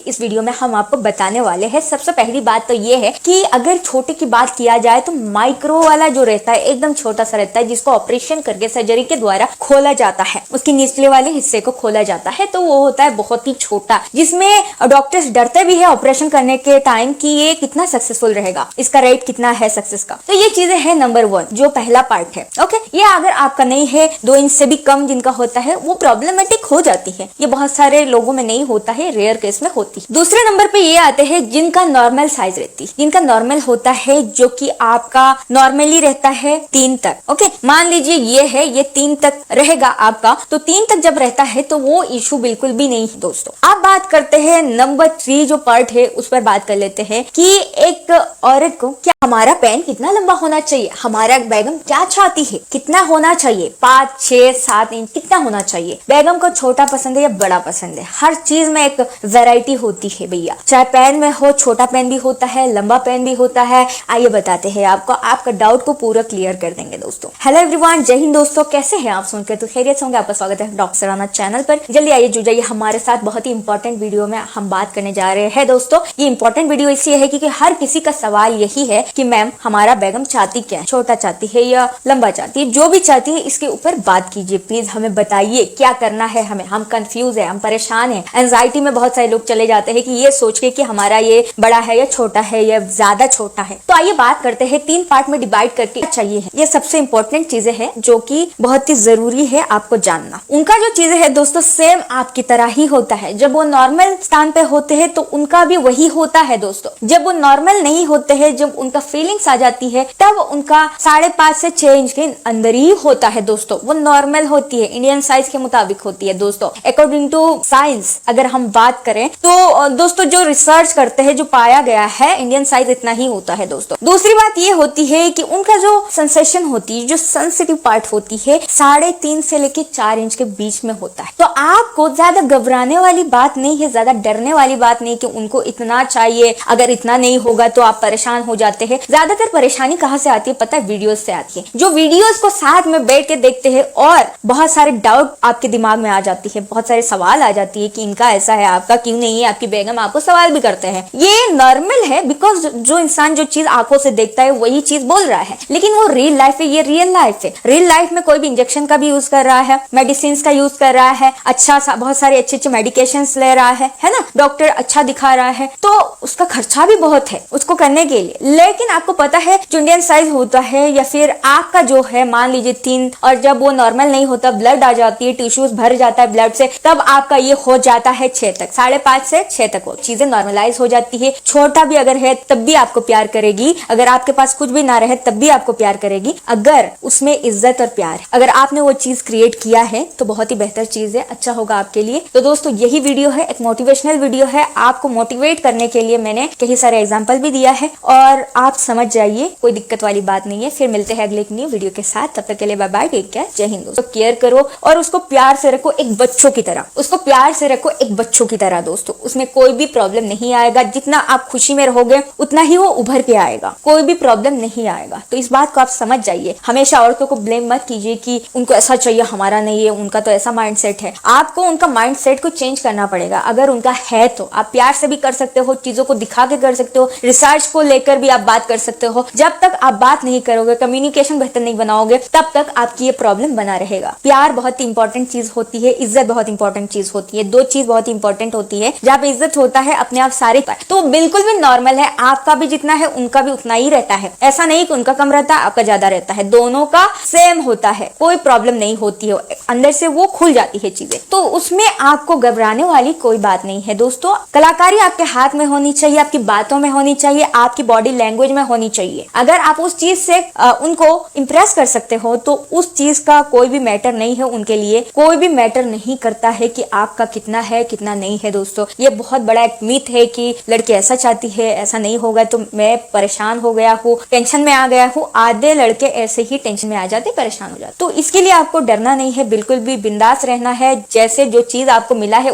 इस वीडियो में हम आपको बताने वाले हैं। सबसे पहली बात तो ये है कि अगर छोटे की बात किया जाए तो माइक्रो वाला जो रहता है एकदम छोटा सा रहता है, जिसको ऑपरेशन करके सर्जरी के द्वारा खोला जाता है, उसके निचले वाले हिस्से को खोला जाता है, तो वो होता है बहुत ही छोटा, जिसमें डॉक्टर्स डरते भी है ऑपरेशन करने के टाइम कि ये कितना सक्सेसफुल रहेगा, इसका रेट कितना है सक्सेस का। तो ये चीजें है नंबर 1 जो पहला पार्ट है। ओके, ये अगर आपका नहीं है, 2 इंच से भी कम जिनका होता है वो प्रॉब्लमेटिक हो जाती है। ये बहुत सारे लोगों में नहीं होता है, रेयर केस में होती है। दूसरे नंबर पे ये आते हैं जिनका नॉर्मल साइज रहती है, जिनका नॉर्मल होता है जो कि आपका नॉर्मली रहता है 3 तक। ओके, मान लीजिए ये है, ये 3 तक रहेगा आपका, तो 3 तक जब रहता है तो वो इशू बिल्कुल भी नहीं है दोस्तों। आप बात करते हैं नंबर 3 जो पार्ट है, उस पर बात कर लेते हैं कि एक औरत को क्या हमारा पैन कितना लंबा होना चाहिए, हमारा बेगम क्या चाहती है, कितना होना चाहिए, 5, 6, 7 इंच कितना होना चाहिए। बेगम को छोटा पसंद है या बड़ा पसंद है, हर चीज में एक वैरायटी होती है भैया, चाहे पैन में हो, छोटा पैन भी होता है, लंबा पैन भी होता है। आइए बताते हैं आपको, आपका डाउट को पूरा क्लियर कर देंगे दोस्तों। हेलो एवरीवन, जय हिंद दोस्तों, कैसे हैं आप? सुनकर तो खैरियत होंगे। आपका स्वागत है डॉक्टर सराना चैनल पर। जल्दी आइए जुड़ जाइए हमारे साथ। बहुत ही इंपॉर्टेंट वीडियो में हम बात करने जा रहे हैं दोस्तों। ये इंपॉर्टेंट वीडियो इसलिए है क्योंकि हर किसी का सवाल यही है कि मैम हमारा बेगम चाहती क्या है, छोटा चाहती है या लंबा चाहती है, जो भी चाहती है इसके ऊपर बात कीजिए प्लीज, हमें बताइए क्या करना है हमें। हम कंफ्यूज है, हम परेशान है, एंजाइटी में बहुत सारे लोग चले जाते हैं कि ये सोच के कि हमारा ये बड़ा है या छोटा है या ज्यादा छोटा है। तो आइए बात करते हैं 3 पार्ट में डिवाइड करके चाहिए है। ये सबसे इंपॉर्टेंट चीजें हैं जो कि बहुत ही जरूरी है आपको जानना। उनका जो चीजें है दोस्तों सेम आपकी तरह ही होता है। जब वो नॉर्मल स्थान पे होते हैं तो उनका भी वही होता है दोस्तों। जब वो नॉर्मल नहीं होते हैं, जब उनका फीलिंग्स आ जाती है, तब उनका 5.5 से 6 इंच के अंदर ही होता है दोस्तों। वो नॉर्मल होती है, इंडियन साइज के मुताबिक होती है दोस्तों। अकॉर्डिंग टू साइंस अगर हम बात करें तो दोस्तों जो रिसर्च करते हैं, जो पाया गया है, इंडियन साइज इतना ही होता है दोस्तों। दूसरी बात ये होती है कि उनका जो सेंसेशन होती है, जो सेंसिटिव पार्ट होती है, 3.5 से लेके 4 इंच के बीच में होता है। तो आपको ज्यादा घबराने वाली बात नहीं है, ज्यादा डरने वाली बात नहीं कि उनको इतना चाहिए, अगर इतना नहीं होगा तो आप परेशान हो जाते हैं। ज्यादातर परेशानी कहाँ से आती है पता है? वीडियोस से आती है। जो वीडियोस को साथ में बैठ के देखते हैं और बहुत सारे डाउट आपके दिमाग में आ जाती है, बहुत सारे सवाल आ जाती है कि इनका ऐसा है, आपका क्यों नहीं है। आपकी बेगम आपको सवाल भी करते हैं। ये नॉर्मल है, बिकॉज जो इंसान जो चीज आंखों से देखता है वही चीज बोल रहा है, लेकिन वो रियल लाइफ है, ये रियल लाइफ है। रियल लाइफ में कोई भी इंजेक्शन का भी यूज कर रहा है, मेडिसिन का यूज कर रहा है, बहुत सारे अच्छे मेडिकेशन ले रहा है ना, डॉक्टर अच्छा दिखा रहा है, तो उसका खर्चा भी बहुत है उसको करने के लिए। लेकिन आपको पता है जो इंडियन साइज होता है या फिर आपका जो है मान लीजिए 3, और जब वो नॉर्मल नहीं होता, ब्लड आ जाती है, टिश्यूज भर जाता है ब्लड से, तब आपका ये हो जाता है 6 तक, 5.5 से 6 तक वो चीजें नॉर्मलाइज हो जाती है। छोटा भी अगर है तब भी आपको प्यार करेगी, अगर आपके पास कुछ भी ना रहे तब भी आपको प्यार करेगी, अगर उसमें इज्जत और प्यार, अगर आपने वो चीज क्रिएट किया है तो बहुत ही बेहतर चीज है, अच्छा होगा आपके लिए। तो दोस्तों यही वीडियो है, एक मोटिवेशनल वीडियो है, आपको मोटिवेट करने के लिए मैंने कई सारे एग्जांपल भी दिया है और आप समझ जाइए, कोई दिक्कत वाली बात नहीं है। फिर मिलते हैं अगले एक न्यू वीडियो के साथ, तब तक के लिए बाय बाय, टेक केयर, जय हिंद। दोस्तों केयर करो और उसको प्यार से रखो, एक बच्चों की तरह उसको प्यार से रखो, एक बच्चों की तरह दोस्तों। उसमें कोई भी प्रॉब्लम नहीं आएगा, जितना आप खुशी में रहोगे उतना ही वो उभर के आएगा, कोई भी प्रॉब्लम नहीं आएगा। तो इस बात को आप समझ जाइए। हमेशा औरतों को ब्लेम मत कीजिए कि उनको ऐसा चाहिए, हमारा नहीं है, उनका तो ऐसा माइंडसेट है। आपको उनका माइंडसेट को चेंज करना पड़ेगा। अगर उनका है तो आप प्यार से भी कर सकते हो, चीजों को दिखा के कर सकते हो, रिसर्च को लेकर भी आप बात कर सकते हो। जब तक आप बात नहीं करोगे, कम्युनिकेशन बेहतर नहीं बनाओगे, तब तक आपकी ये प्रॉब्लम बना रहेगा। प्यार बहुत इंपॉर्टेंट चीज होती है, इज्जत बहुत इंपॉर्टेंट चीज होती है, 2 चीज बहुत इंपॉर्टेंट होती है। जहाँ पे इज्जत होता है अपने आप सारे, तो बिल्कुल भी नॉर्मल है, आपका भी जितना है उनका भी उतना ही रहता है। ऐसा नहीं कि उनका कम रहता है आपका ज्यादा रहता है, दोनों का सेम होता है, कोई प्रॉब्लम नहीं होती है, अंदर से वो खुल जाती है चीजें। तो उसमें आपको घबराने वाली कोई बात नहीं है दोस्तों। कलाकारी आपके हाथ में होनी चाहिए, आपकी बातों में होनी चाहिए, आपकी बॉडी लैंग्वेज में होनी चाहिए। अगर आप उस चीज से उनको इंप्रेस कर सकते हो तो उस चीज का कोई भी मैटर नहीं है उनके लिए। कोई भी मैटर नहीं करता है कि आपका कितना है कितना नहीं है दोस्तों। ये बहुत बड़ा एक मिथ है कि लड़की ऐसा चाहती है, ऐसा नहीं होगा तो मैं परेशान हो गया हूँ, टेंशन में आ गया हूँ। आधे लड़के ऐसे ही टेंशन में आ जाते, परेशान हो जाते। तो इसके लिए आपको डरना नहीं है, बिल्कुल भी बिंदास रहना है। जैसे जो चीज आपको मिला है